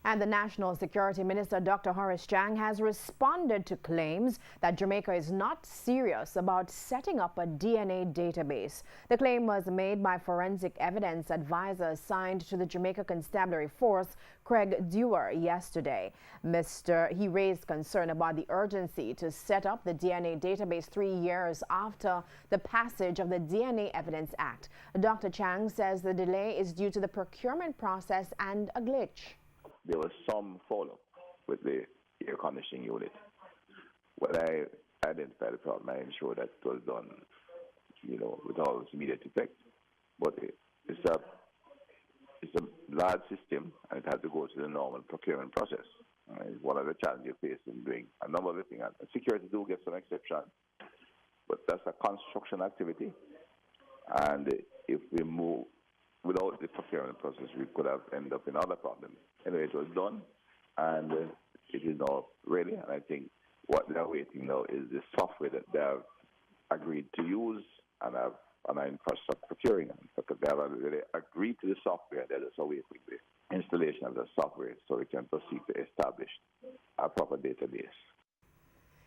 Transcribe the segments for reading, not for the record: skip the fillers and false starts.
And the National Security Minister, Dr. Horace Chang, has responded to claims that Jamaica is not serious about setting up a DNA database. The claim was made by forensic evidence advisor assigned to the Jamaica Constabulary Force, Craig Dewar, yesterday. He raised concern about the urgency to set up the DNA database 3 years after the passage of the DNA Evidence Act. Dr. Chang says the delay is due to the procurement process and a glitch. There was some follow-up with the air conditioning unit. When I identified the problem, I ensured that it was done, with all its immediate effect. But it's a large system, and it has to go through the normal procurement process. It's one of the challenges you face in doing a number of the things. And security do get some exception, but that's a construction activity. And if we move without the procurement process, we could have ended up in other problems. Anyway, it was done, and it is now ready. And I think what they're waiting now is the software that they have agreed to use and are in the process of procuring. Because they have already agreed to the software, they're just awaiting the installation of the software so we can proceed to establish a proper database.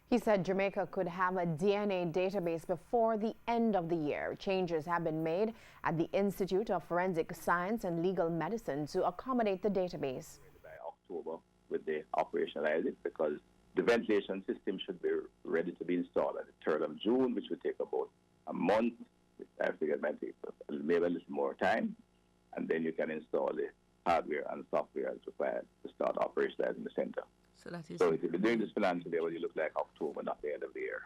He said Jamaica could have a DNA database before the end of the year. Changes have been made at the Institute of Forensic Science and Legal Medicine to accommodate the database. By October, with the operationalize it, because the ventilation system should be ready to be installed at the 3rd of June, which would take about a month. I figure it might take maybe a little more time, and then you can install the hardware and software as required to start operationalizing the center. So if you're doing this financial year, well, you look like October, not the end of the year.